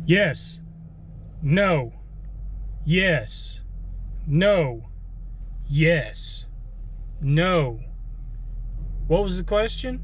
Yes. No. Yes. No. Yes. No. What was the question?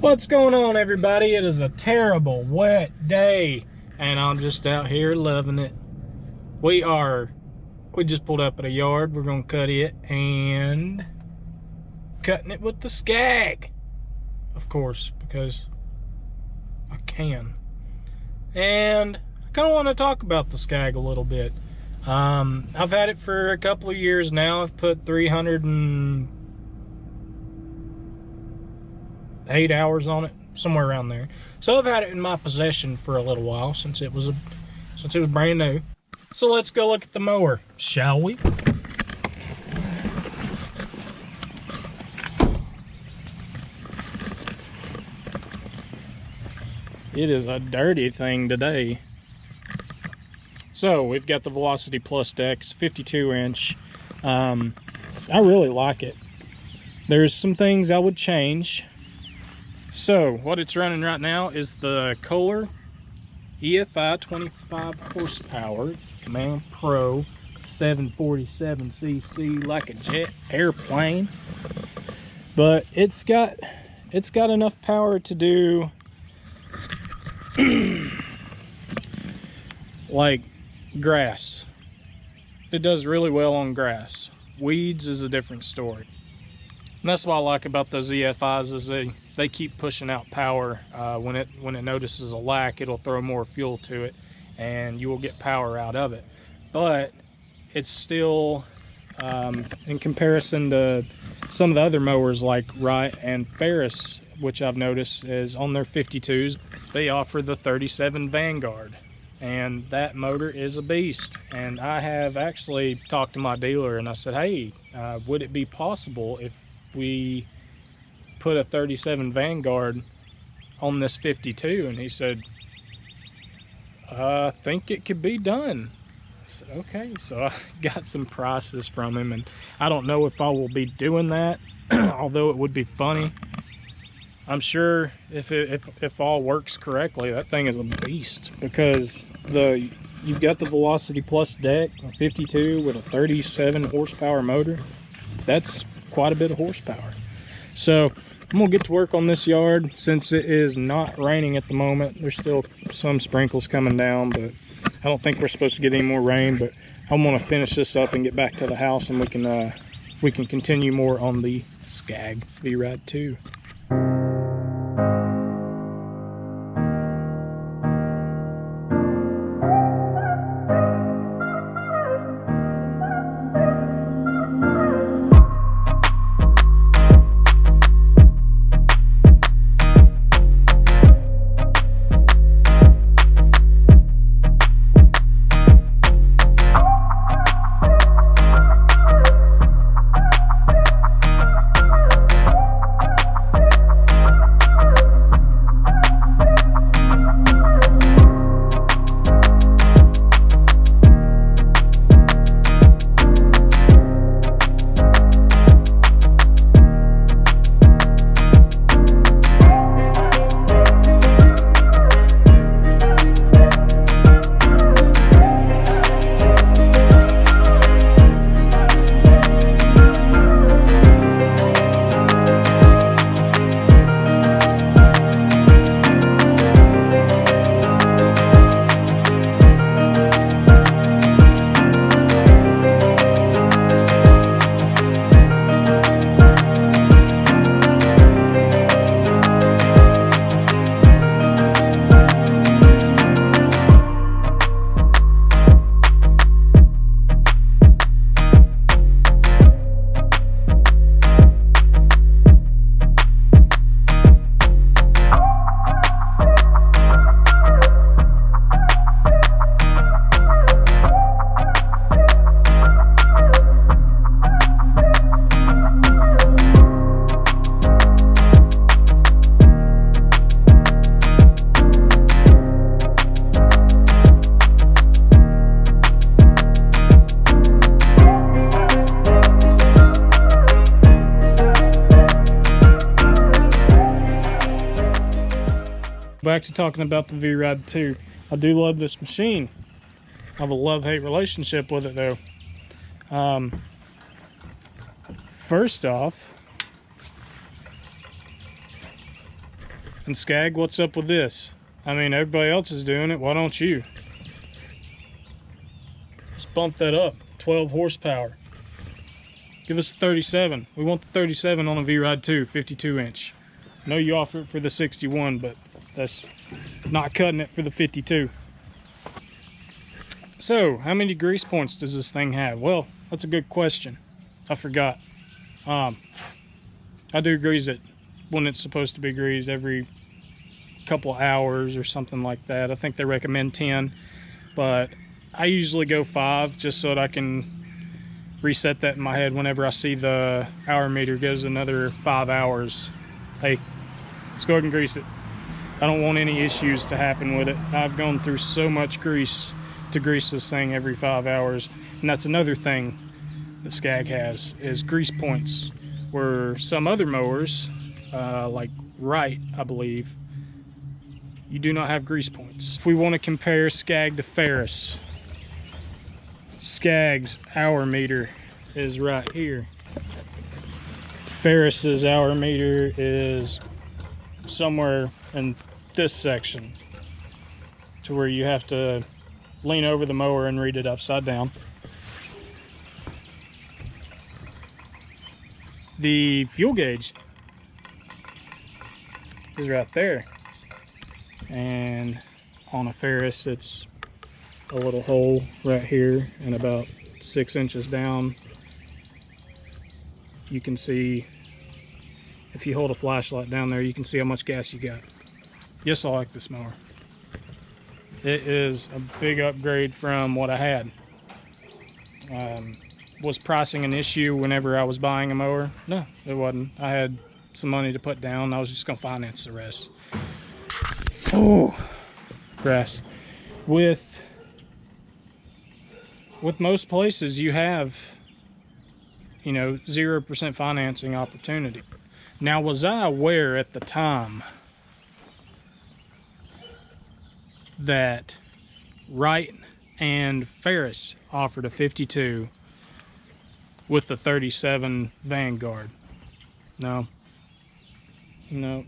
What's going on, everybody? It is a terrible wet day and I'm just out here loving it. We just pulled up at a yard. We're gonna cut it, and cutting it with the Scag, of course, because I can. And I kind of want to talk about the Scag a little bit. I've had it for a couple of years now. I've put 308 hours on it, somewhere around there. So I've had it in my possession for a little while, since it was brand new. So let's go look at the mower, shall we? It is a dirty thing today. So we've got the Velocity Plus deck. It's 52 inch. I really like it. There's some things I would change. So what it's running right now is the Kohler EFI 25 horsepower. It's Command Pro 747cc, like a jet airplane. But it's got enough power to do like grass. It does really well on grass. Weeds is a different story. And that's what I like about those EFIs, is they keep pushing out power. When it notices a lack, it'll throw more fuel to it and you will get power out of it. But it's still in comparison to some of the other mowers like Wright and Ferris, which I've noticed is on their 52s, they offer the 37 Vanguard. And that motor is a beast. And I have actually talked to my dealer and I said, hey, would it be possible if we put a 37 Vanguard on this 52? And he said, I think it could be done. I said, okay. So I got some prices from him, and I don't know if I will be doing that, although it would be funny. I'm sure if all works correctly, that thing is a beast, because you've got the Velocity Plus deck, a 52 with a 37 horsepower motor. That's quite a bit of horsepower. So I'm gonna get to work on this yard. Since it is not raining at the moment, there's still some sprinkles coming down, but I don't think we're supposed to get any more rain. But I want to finish this up and get back to the house, and we can continue more on the Scag V-Ride 2. Back to talking about the V-Ride 2. I do love this machine. I have a love-hate relationship with it though. First off, and Scag, what's up with this? I mean, everybody else is doing it, why don't you? Let's bump that up, 12 horsepower. Give us a 37. We want the 37 on a V-Ride 2, 52 inch. I know you offer it for the 61, but that's not cutting it for the 52. So, how many grease points does this thing have? Well, that's a good question. I forgot. I do grease it when it's supposed to be greased every couple hours or something like that. I think they recommend 10, but I usually go 5 just so that I can reset that in my head whenever I see the hour meter goes another 5 hours. Hey, let's go ahead and grease it. I don't want any issues to happen with it. I've gone through so much grease to grease this thing every 5 hours. And that's another thing that Scag has, is grease points, where some other mowers, like Wright, I believe, you do not have grease points. If we want to compare Scag to Ferris, Scag's hour meter is right here. Ferris's hour meter is somewhere in this section, to where you have to lean over the mower and read it upside down. The fuel gauge is right there, and on a Ferris it's a little hole right here and about 6 inches down you can see, if you hold a flashlight down there, you can see how much gas you got. Yes, I like this mower. It is a big upgrade from what I had. Was pricing an issue whenever I was buying a mower? No, it wasn't. I had some money to put down. I was just gonna finance the rest. Oh, grass. With most places, you have, you know, 0% financing opportunity. Now, was I aware at the time that Wright and Ferris offered a 52 with the 37 Vanguard? No. No.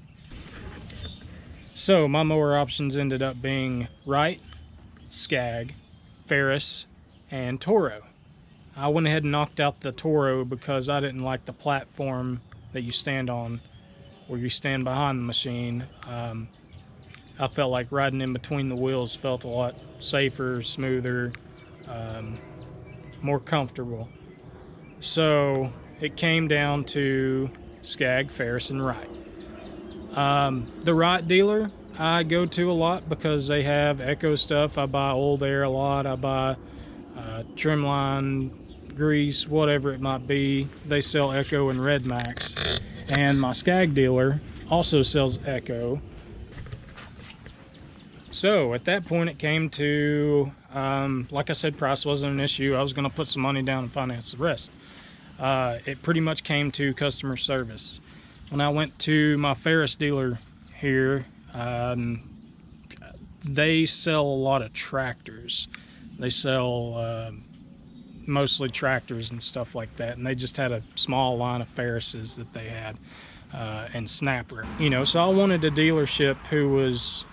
So my mower options ended up being Wright, Scag, Ferris, and Toro. I went ahead and knocked out the Toro because I didn't like the platform that you stand on, where you stand behind the machine. I felt like riding in between the wheels felt a lot safer, smoother, more comfortable. So it came down to Scag, Ferris, and Wright. The Wright dealer I go to a lot because they have Echo stuff. I buy oil there a lot. I buy trim line, grease, whatever it might be. They sell Echo and Red Max. And my Scag dealer also sells Echo. So at that point it came to, like I said, price wasn't an issue. I was going to put some money down and finance the rest. It pretty much came to customer service. When I went to my Ferris dealer here, they sell a lot of tractors. They sell mostly tractors and stuff like that, and they just had a small line of Ferrises that they had, and Snapper. You know, so I wanted a dealership who was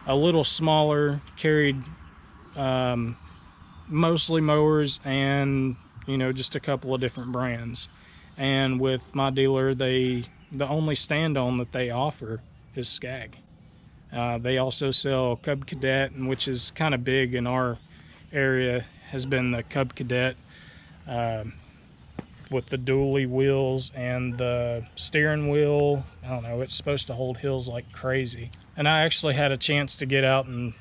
a little smaller, carried mostly mowers and, you know, just a couple of different brands. And with my dealer, the only stand-on that they offer is Scag. They also sell Cub Cadet, which is kind of big in our area, has been the Cub Cadet with the dually wheels and the steering wheel. I don't know, it's supposed to hold hills like crazy. And I actually had a chance to get out and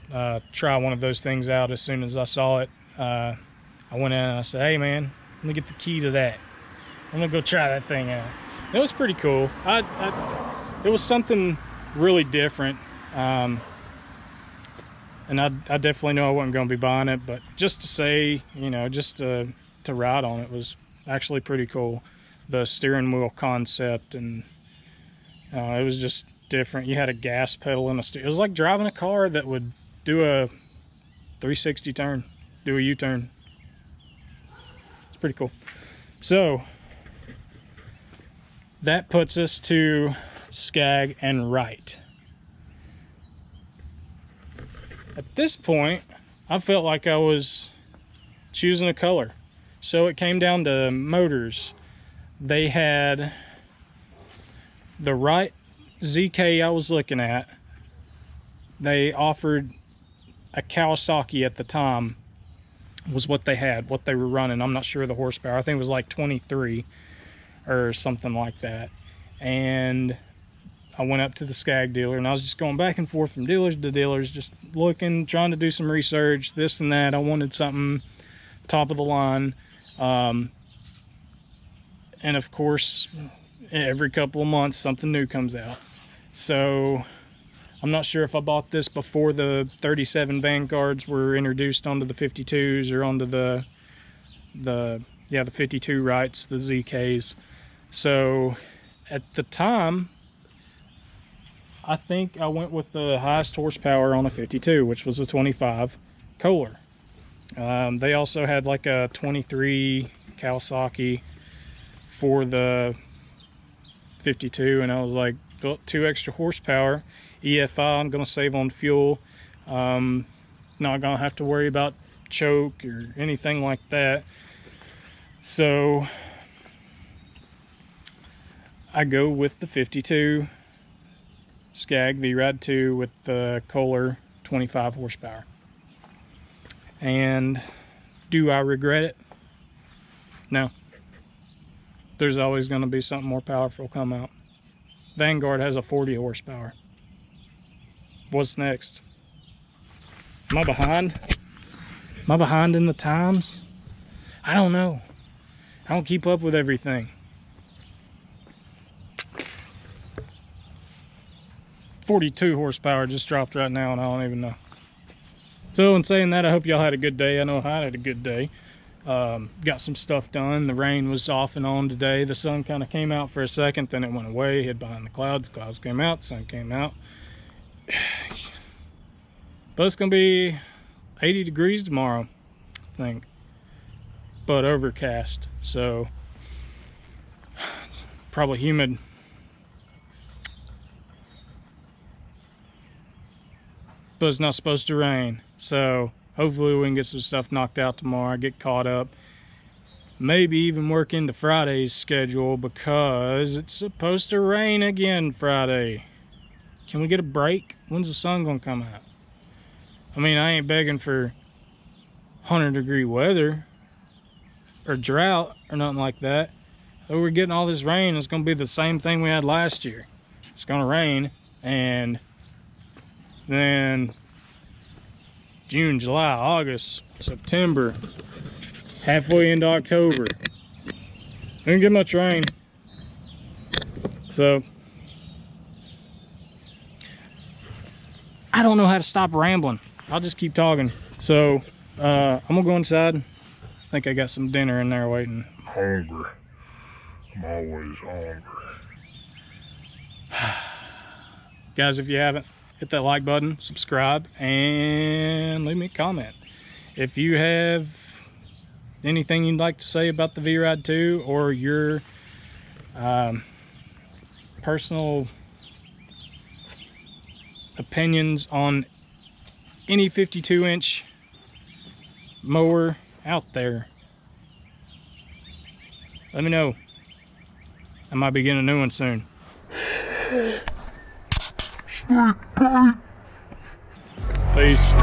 try one of those things out as soon as I saw it. I went in and I said, hey man, let me get the key to that. I'm gonna go try that thing out. It was pretty cool. It was something really different. And I definitely know I wasn't going to be buying it, but just to say, you know, just to ride on it was actually pretty cool. The steering wheel concept, and it was just different. You had a gas pedal and it was like driving a car that would do a 360 turn, do a U-turn. It's pretty cool. So that puts us to Scag and Wright. At this point, I felt like I was choosing a color. So it came down to motors. They had the Wright ZK I was looking at. They offered a Kawasaki at the time, was what they had, what they were running. I'm not sure of the horsepower. I think it was like 23 or something like that. And I went up to the Scag dealer, and I was just going back and forth from dealers to dealers, just looking, trying to do some research, this and that. I wanted something top of the line. And of course, every couple of months, something new comes out. So I'm not sure if I bought this before the 37 Vanguards were introduced onto the 52s or onto the 52 Wrights, the ZKs. So at the time, I think I went with the highest horsepower on a 52, which was a 25 Kohler. They also had like a 23 Kawasaki for the 52, and I was like, well, 2 extra horsepower, EFI, I'm gonna save on fuel. Not gonna have to worry about choke or anything like that. So I go with the 52 Scag V-Ride 2 with the Kohler 25 horsepower. And do I regret it? No. there's always going to be something more powerful come out. Vanguard has a 40 horsepower. What's next? Am I behind? Am I behind in the times? I don't know. I don't keep up with everything. 42 horsepower just dropped right now and I don't even know. So in saying that, I hope y'all had a good day. I know I had a good day. Got some stuff done. The rain was off and on today. The sun kind of came out for a second, then it went away, hid behind the clouds. Clouds came out, sun came out. But it's gonna be 80 degrees tomorrow, I think. But overcast, so probably humid. But it's not supposed to rain, so hopefully we can get some stuff knocked out tomorrow, get caught up. Maybe even work into Friday's schedule because it's supposed to rain again Friday. Can we get a break? When's the sun gonna come out? I mean, I ain't begging for 100-degree weather or drought or nothing like that. So we're getting all this rain. It's gonna be the same thing we had last year. It's gonna rain, and then June, July, August, September, halfway into October, didn't get much rain. So I don't know how to stop rambling. I'll just keep talking. So I'm gonna go inside. I think I got some dinner in there waiting. Hungry. I'm always hungry. Guys, if you haven't, hit that like button, subscribe, and leave me a comment. If you have anything you'd like to say about the V-Ride 2 or your personal opinions on any 52-inch mower out there, let me know. I might be getting a new one soon. Peace.